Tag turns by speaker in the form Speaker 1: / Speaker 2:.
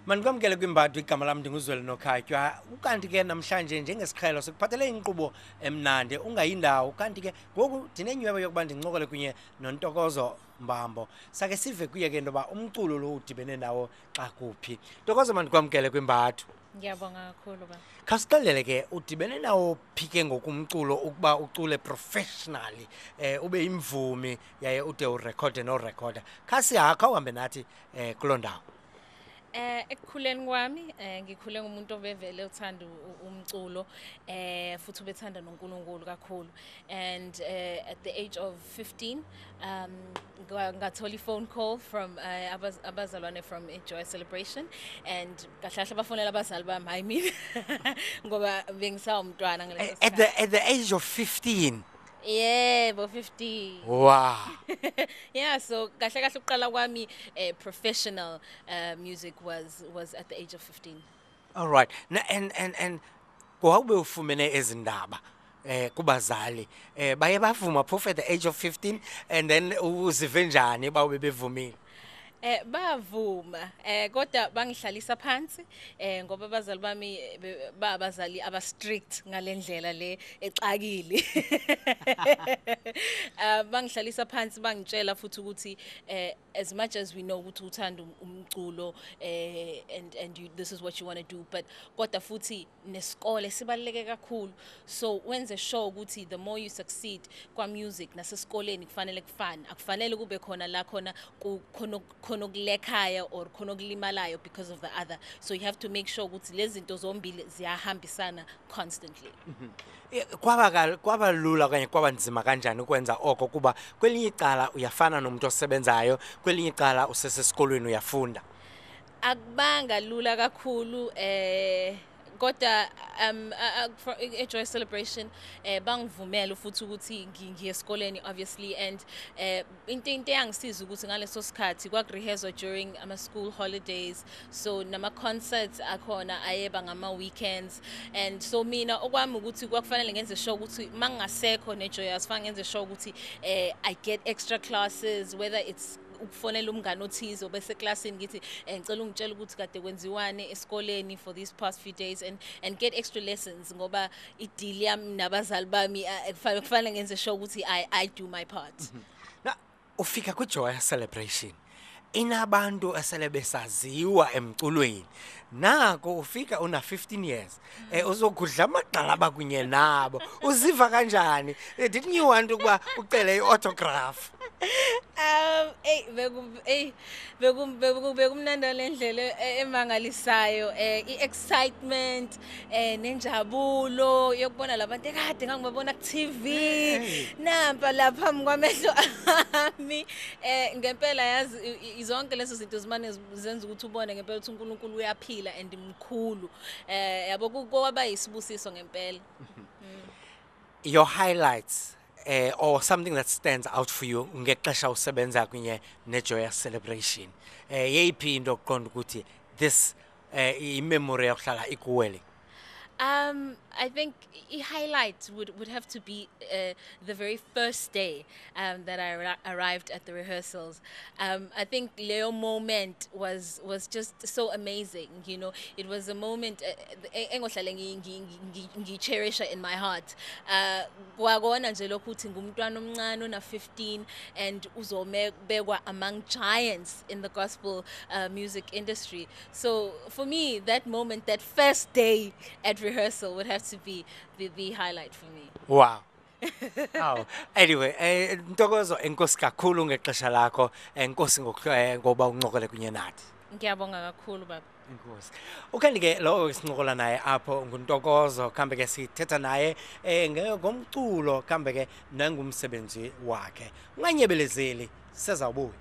Speaker 1: Manikwamkele kwimbatho igama lam ndinguzweli Nokhatywa. Ukanti ke namhlanje njengesiqhelo sikuphathele inkqubo emnandi ungayindawo kanti ke ngoku ndinenyhweba yokuba ndincokole kunye noNtokozo Mbambo. Sake sive kuye ke intoba umculo lo udibene nawo xa kuphi. Ntokozo, manikwamkele kwimbatho.
Speaker 2: Ngiyabonga kakhulu ba.
Speaker 1: Khawusixelele ke udibene nawo phi ke ngokumculo ukuba ucule professionally ube imvumi yaye ude urekhode norekhoda. Khasihakha uhambe nathi kuloo ndawo.
Speaker 2: Ekukhuleni kwami ngikhule ngumuntu ovevele uthanda umculo futhi ubethanda noNkulunkulu kakhulu, and at the age of 15 ngathola phone call from abazalwane from a Joy Celebration, and kahlahle bafonela abazali bami hayi mina ngoba bengisawumntwana ngaleso sikhathi.
Speaker 1: At the age of 15.
Speaker 2: Yebo, 50.
Speaker 1: Wow.
Speaker 2: Yeah, so kahle kahle uqala kwami professional music was at the age of 15.
Speaker 1: All right. And kwawube ufumene ezindaba kubazali baye bavuma phofu at the age of 15, and then uzive njani bawe bevumile?
Speaker 2: Bavuma kodwa bangihlalisa phansi ngoba abazali bami babazali aba strict ngalendlela le exakile. Bangihlalisa phansi bangitshela futhi ukuthi as much as we know ukuthi uthanda umculo and this is what you want to do, but kodwa futhi nesikole sibaluleke kakhulu, so wenze sure ukuthi the more you succeed kwa music nasesikoleni kufanele kufane, akufanele kube khona la khona khona okulekhaya or khona okulimalayo because of the other, so you have to make sure ukuthi lezi zinto zombili ziyahambisana constantly.
Speaker 1: Kwaba lula kanye kwaba nzima kanjani ukwenza oko kuba kwelinye icala uyafana nomuntu osebenzayo, kwelinye icala usesesikolweni uyafunda?
Speaker 2: Akubanga lula kakhulu kodwa a Joy Celebration bangivumela futhi ukuthi ngiye esikoleni obviously, and into eyangisiza ukuthi ngaleso sikhathi kwakurehezwa during ama school holidays, so nama concerts akhona ayeba ngama weekends, and so mina okwami ukuthi kwakufanele ngenze sure ukuthi mangasekho neJoy asifanele ngenze sure ukuthi I get extra classes, whether it's ukufonela umngane othize obese classini ngithi ngicela ungitshela ukuthi kade kwenziwane esikoleni for these past few days, and get extra lessons ngoba ideal yami nabazali bami kufanele ngenze sure ukuthi I do my part.
Speaker 1: Na ufika ku Joy Celebration inabantu asele besaziwa emculweni, nako ufika una 15 years uzogudla amagqalaba kunye nabo, uziva kanjani? Didn't you want ukuba ucele i-autograph?
Speaker 2: Bekumnandi lendlela emangalisayo, i-excitement nenjabulo yokubona labantu ekade ngangibabona ku TV nampa lapha kwamehlo ami. Ngempela yazi zonke lezo zinto zimane zenza ukuthi ubone ngempela ukuthi uNkulunkulu uyaphila and mkhulu, yabo kwaba yisibusiso ngempela.
Speaker 1: Your highlights or something that stands out for you ngexesha usebenza kunye neJoy Celebration, yeyiphi into oqonda ukuthi this i-memory yokuhlala ikuwele?
Speaker 2: I think a highlight would have to be the very first day that I arrived at the rehearsals. I think Leo moment was just so amazing. You know, it was a moment I cherish it in my heart. Kwagona nje lokuthi ngumntwana omncane na 15 and uzobekwa among giants in the gospel music industry. So for me, that moment, that first day at rehearsal would have to be the highlight for me.
Speaker 1: Wow. Oh, anyway, Ntokozo, enkosi kakhulu ngexesha lakho, enkosi ngoba uncokole kunye nathi.
Speaker 2: Ngiyabonga kakhulu baba.
Speaker 1: Enkosi. Ukanti ke lo sincokola naye apho nguNtokozo, kambe ke sithetha naye ngomculo, kambe ke nangumsebenzi wakhe. Unganyebelezeli, sizawubuya.